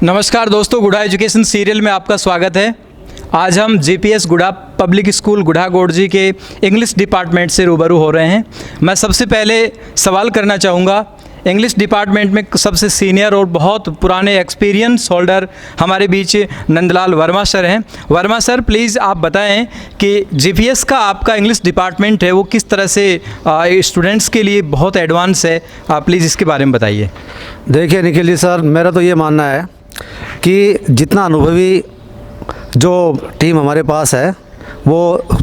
नमस्कार दोस्तों, Gudha education serial में आपका स्वागत है। आज हम GPS Gudha public school Gudha Gorji के इंग्लिश डिपार्टमेंट से रूबरू हो रहे हैं। मैं सबसे पहले सवाल करना चाहूँगा, इंग्लिश डिपार्टमेंट में सबसे सीनियर और बहुत पुराने एक्सपीरियंस होल्डर हमारे बीच नंदलाल वर्मा सर हैं। वर्मा सर, प्लीज़ आप बताएं कि जीपीएस का आपका इंग्लिश डिपार्टमेंट है वो किस तरह से स्टूडेंट्स के लिए बहुत एडवांस है, आप प्लीज़ इसके बारे में बताइए। देखिए निखिल जी सर, मेरा तो ये मानना है कि जितना अनुभवी जो टीम हमारे पास है वो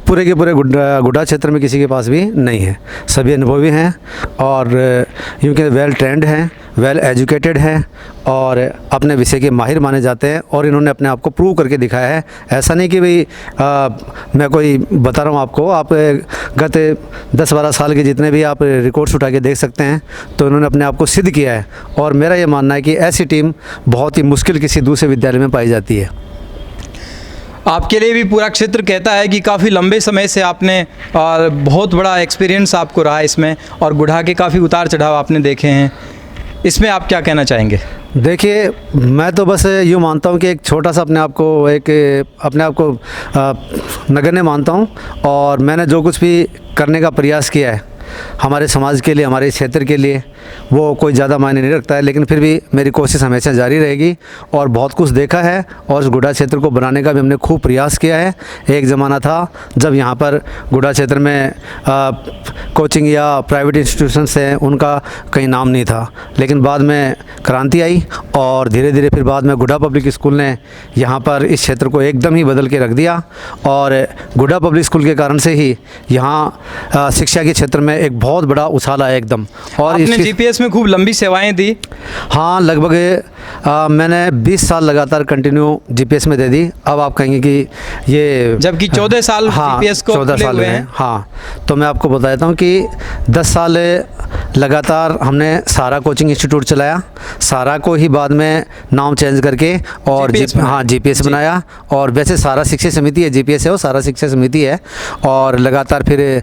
पूरे के पूरे गुढ़ा क्षेत्र में किसी के पास भी नहीं है। सभी अनुभवी हैं और यूँ कि वेल ट्रेंड हैं, वेल एजुकेटेड हैं और अपने विषय के माहिर माने जाते हैं और इन्होंने अपने आप को प्रूव करके दिखाया है। ऐसा नहीं कि भाई मैं कोई बता रहा हूँ आपको, आप गत 10-12 साल के जितने भी आप रिकॉर्ड्स उठा के देख सकते हैं तो इन्होंने अपने आप को सिद्ध किया है। और मेरा ये मानना है कि ऐसी टीम बहुत ही मुश्किल किसी दूसरे विद्यालय में पाई जाती है। आपके लिए भी पूरा क्षेत्र कहता है कि काफ़ी लंबे समय से आपने बहुत बड़ा एक्सपीरियंस आपको रहा इसमें और गुढ़ा के काफ़ी उतार चढ़ाव आपने देखे हैं, इसमें आप क्या कहना चाहेंगे? देखिए, मैं तो बस यूँ मानता हूँ कि एक छोटा सा अपने आप को नगण्य मानता हूँ और मैंने जो कुछ भी करने का प्रयास किया है हमारे समाज के लिए, हमारे क्षेत्र के लिए, वो कोई ज़्यादा मायने नहीं रखता है, लेकिन फिर भी मेरी कोशिश हमेशा जारी रहेगी और बहुत कुछ देखा है और उस गुढ़ा क्षेत्र को बनाने का भी हमने खूब प्रयास किया है। एक ज़माना था जब यहाँ पर गुढ़ा क्षेत्र में कोचिंग या प्राइवेट इंस्टीट्यूशंस हैं उनका कहीं नाम नहीं था, लेकिन बाद में क्रांति आई और धीरे धीरे फिर बाद में गुढ़ा पब्लिक स्कूल ने यहाँ पर इस क्षेत्र को एकदम ही बदल के रख दिया और गुढ़ा पब्लिक स्कूल के कारण से ही यहाँ शिक्षा के क्षेत्र में एक बहुत बड़ा उछाल आया एकदम। और आपने जीपीएस में खूब लंबी सेवाएं दी। हाँ, लगभग मैंने 20 साल लगातार कंटिन्यू जीपीएस में दे दी। अब आप कहेंगे कि ये जबकि 14 साल हाँ, जीपीएस को 14 साल हुए हैं। हाँ, तो मैं आपको बता देता हूँ कि 10 साल लगातार हमने सारा कोचिंग इंस्टीट्यूट चलाया, सारा को ही बाद में नाम चेंज करके और जीपीएस बनाया। और वैसे सारा शिक्षा समिति है, जीपीएस है वो सारा शिक्षा समिति है। और लगातार फिर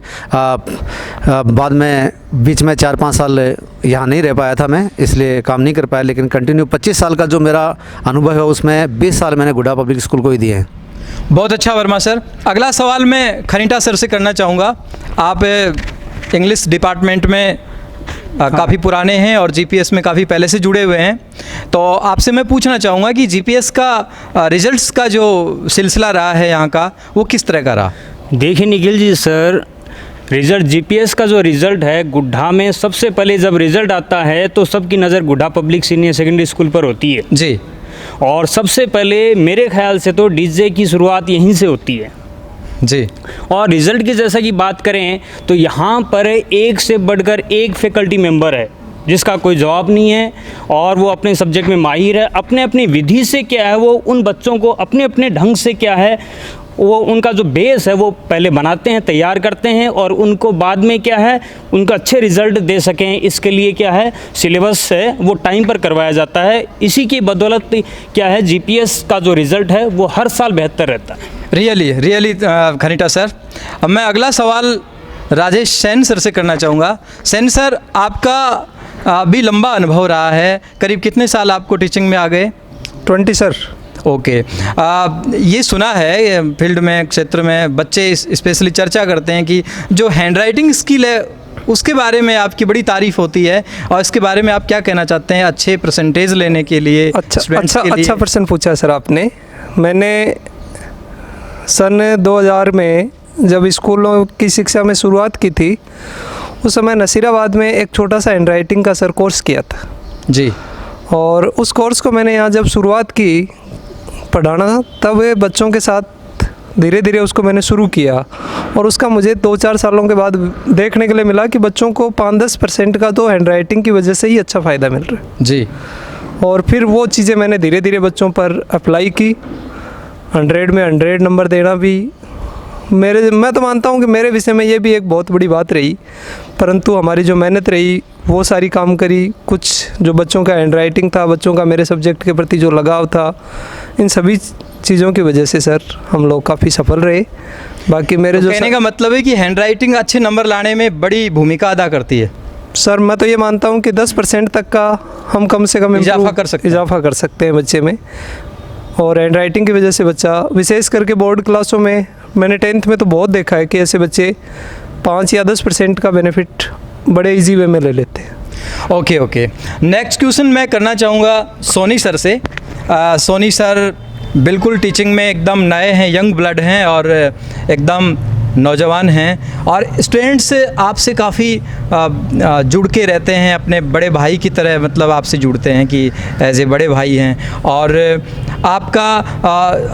बाद में बीच में 4-5 साल यहाँ नहीं रह पाया था मैं, इसलिए काम नहीं कर पाया, लेकिन कंटिन्यू 25 साल का जो मेरा अनुभव है उसमें 20 साल मैंने गुढ़ा पब्लिक स्कूल को ही दिए हैं। बहुत अच्छा वर्मा सर। अगला सवाल मैं खनीटा सर से करना चाहूँगा। आप इंग्लिश डिपार्टमेंट में काफ़ी पुराने हैं और जीपीएस में काफ़ी पहले से जुड़े हुए हैं, तो आपसे मैं पूछना चाहूँगा कि जीपीएस का रिजल्ट्स का जो सिलसिला रहा है यहाँ का वो किस तरह का रहा? देखिए Nikhil ji sir, result GPS का जो रिज़ल्ट है गुढ़ा में सबसे पहले जब रिज़ल्ट आता है तो सबकी नज़र Gudha public senior secondary school पर होती है जी। और सबसे पहले मेरे ख्याल से तो डीजे की शुरुआत यहीं से होती है जी। और रिज़ल्ट की जैसा कि बात करें तो यहाँ पर एक से बढ़कर एक फैकल्टी मेंबर है जिसका कोई जवाब नहीं है और वो अपने सब्जेक्ट में माहिर है। अपने अपनी विधि से क्या है वो उन बच्चों को अपने अपने ढंग से क्या है वो उनका जो बेस है वो पहले बनाते हैं, तैयार करते हैं और उनको बाद में क्या है उनका अच्छे रिज़ल्ट दे सकें, इसके लिए क्या है सिलेबस है वो टाइम पर करवाया जाता है। इसी की बदौलत क्या है जीपीएस का जो रिज़ल्ट है वो हर साल बेहतर रहता है। रियली खनीटा सर। अब मैं अगला सवाल राजेश सैन सर से करना चाहूँगा। सैन सर, आपका भी लंबा अनुभव रहा है, करीब कितने साल आपको टीचिंग में आ गए? 20 सर। ओके। ये सुना है फील्ड में, क्षेत्र में बच्चे स्पेशली चर्चा करते हैं कि जो हैंडराइटिंग स्किल है उसके बारे में आपकी बड़ी तारीफ होती है और इसके बारे में आप क्या कहना चाहते हैं अच्छे परसेंटेज लेने के लिए? अच्छा प्रश्न पूछा सर आपने। मैंने सन 2000 में जब स्कूलों की शिक्षा में शुरुआत की थी उस समय नसीराबाद में एक छोटा सा हैंडराइटिंग का सर कोर्स किया था जी। और उस कोर्स को मैंने यहाँ जब शुरुआत की पढ़ाना तब बच्चों के साथ धीरे धीरे उसको मैंने शुरू किया और उसका मुझे 2-4 सालों के बाद देखने के लिए मिला कि बच्चों को 5-10% का तो हैंडराइटिंग की वजह से ही अच्छा फ़ायदा मिल रहा है जी। और फिर वो चीज़ें मैंने धीरे धीरे बच्चों पर अप्लाई की। 100 में 100 नंबर देना भी मैं तो मानता हूँ कि मेरे विषय में ये भी एक बहुत बड़ी बात रही, परंतु हमारी जो मेहनत रही वो सारी काम करी। कुछ जो बच्चों का हैंडराइटिंग था, बच्चों का मेरे सब्जेक्ट के प्रति जो लगाव था, इन सभी चीज़ों की वजह से सर हम लोग काफ़ी सफल रहे। बाकी मेरे जो कहने का मतलब है कि हैंडराइटिंग अच्छे नंबर लाने में बड़ी भूमिका अदा करती है। सर मैं तो ये मानता हूँ कि 10% तक का हम कम से कम इजाफा कर सकते हैं। इजाफा कर सकते हैं बच्चे में। और हैंड राइटिंग की वजह से बच्चा, विशेष करके बोर्ड क्लासों में, मैंने 10th में तो बहुत देखा है कि ऐसे बच्चे 5 या 10% का बेनिफिट बड़े इजी वे में ले लेते हैं। ओके ओके, नेक्स्ट क्वेश्चन मैं करना चाहूँगा सोनी सर से। सोनी सर बिल्कुल टीचिंग में एकदम नए हैं, यंग ब्लड हैं और एकदम नौजवान हैं, और स्टूडेंट्स आपसे काफ़ी जुड़ के रहते हैं, अपने बड़े भाई की तरह मतलब आपसे जुड़ते हैं कि एज ए बड़े भाई हैं। और आपका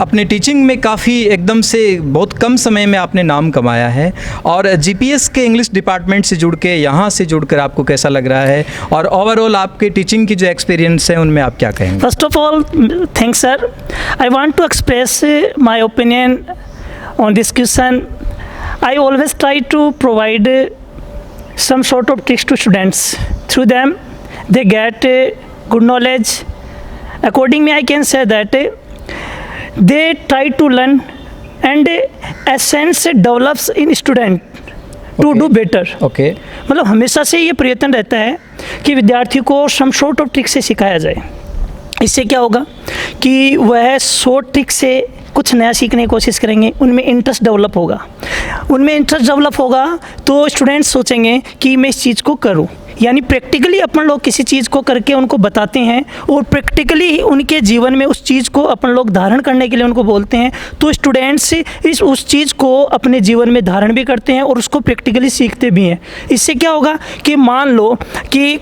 अपने टीचिंग में काफ़ी एकदम से बहुत कम समय में आपने नाम कमाया है, और जीपीएस के इंग्लिश डिपार्टमेंट से जुड़ के यहाँ से जुड़कर आपको कैसा लग रहा है, और ओवरऑल आपके टीचिंग की जो एक्सपीरियंस है उनमें आप क्या कहेंगे? First of all, thanks sir. I want to express my opinion on this question. I always try to provide some sort of tricks to students. Through them, they get good knowledge. According me, I can say that they try to learn, and essence develops in student to do better. Okay, मतलब हमेशा से ये प्रयत्न रहता है कि विद्यार्थी को सम शॉर्ट ऑफ ट्रिक से सिखाया जाए। इससे क्या होगा कि वह शॉर्ट ट्रिक से कुछ नया सीखने की कोशिश करेंगे, उनमें इंटरेस्ट डेवलप होगा। उनमें इंटरेस्ट डेवलप होगा तो स्टूडेंट्स सोचेंगे कि मैं इस चीज़ को करूं, यानी प्रैक्टिकली अपन लोग किसी चीज़ को करके उनको बताते हैं और प्रैक्टिकली उनके जीवन में उस चीज़ को अपन लोग धारण करने के लिए उनको बोलते हैं, तो स्टूडेंट्स उस चीज़ को अपने जीवन में धारण भी करते हैं और उसको प्रैक्टिकली सीखते भी हैं। इससे क्या होगा कि मान लो कि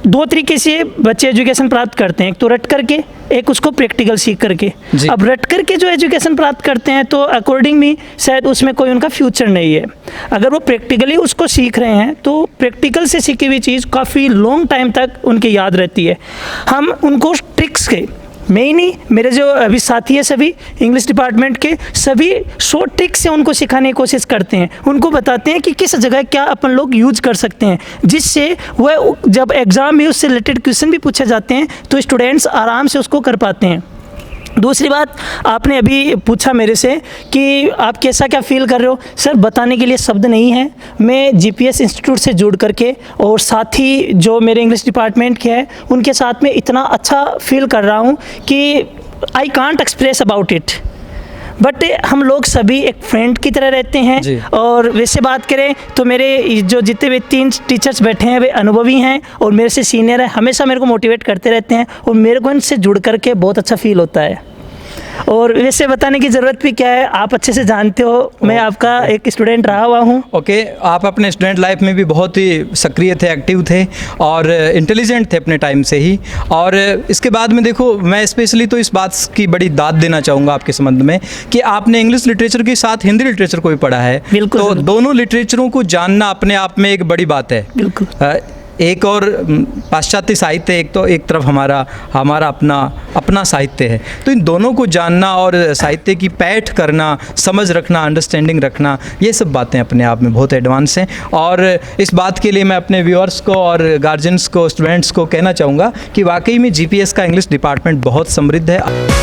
2 तरीके से बच्चे एजुकेशन प्राप्त करते हैं, एक तो रट करके, एक उसको प्रैक्टिकल सीख करके। अब रट करके जो एजुकेशन प्राप्त करते हैं तो अकॉर्डिंग मी शायद उसमें कोई उनका फ्यूचर नहीं है। अगर वो प्रैक्टिकली उसको सीख रहे हैं तो प्रैक्टिकल से सीखी हुई चीज़ काफ़ी लॉन्ग टाइम तक उनकी याद रहती है। हम उनको ट्रिक्स के, मैं ही नहीं, मेरे जो अभी साथी है सभी इंग्लिश डिपार्टमेंट के, सभी शॉर्ट ट्रिक से उनको सिखाने की कोशिश करते हैं। उनको बताते हैं कि किस जगह क्या अपन लोग यूज कर सकते हैं, जिससे वह जब एग्ज़ाम में उससे रिलेटेड क्वेश्चन भी पूछे जाते हैं तो स्टूडेंट्स आराम से उसको कर पाते हैं। दूसरी बात, आपने अभी पूछा मेरे से कि आप कैसा क्या फील कर रहे हो। सर बताने के लिए शब्द नहीं है। मैं जीपीएस इंस्टीट्यूट से जुड़ करके और साथ ही जो मेरे इंग्लिश डिपार्टमेंट के हैं उनके साथ में इतना अच्छा फील कर रहा हूँ कि I can't express about it. But हम लोग सभी एक फ्रेंड की तरह रहते हैं। और वैसे बात करें तो मेरे जो जितने भी 3 टीचर्स बैठे हैं वे अनुभवी हैं और मेरे से सीनियर है, हमेशा मेरे को मोटिवेट करते रहते हैं और मेरे को इनसे जुड़ करके बहुत अच्छा फील होता है। और वैसे बताने की ज़रूरत भी क्या है, आप अच्छे से जानते हो, मैं आपका एक स्टूडेंट रहा हुआ हूँ। ओके, आप अपने स्टूडेंट लाइफ में भी बहुत ही सक्रिय थे, एक्टिव थे और इंटेलिजेंट थे अपने टाइम से ही। और इसके बाद में देखो, मैं स्पेशली तो इस बात की बड़ी दाद देना चाहूँगा आपके संबंध में कि आपने इंग्लिश लिटरेचर के साथ हिंदी लिटरेचर को भी पढ़ा है। बिल्कुल, तो दोनों लिटरेचरों को जानना अपने आप में एक बड़ी बात है। बिल्कुल, एक और पाश्चात्य साहित्य, एक तो एक तरफ हमारा अपना साहित्य है। तो इन दोनों को जानना और साहित्य की पैठ करना, समझ रखना, अंडरस्टैंडिंग रखना, ये सब बातें अपने आप में बहुत एडवांस हैं। और इस बात के लिए मैं अपने व्यूअर्स को और गार्जियंस को, स्टूडेंट्स को कहना चाहूँगा कि वाकई में जीपीएस का इंग्लिश डिपार्टमेंट बहुत समृद्ध है।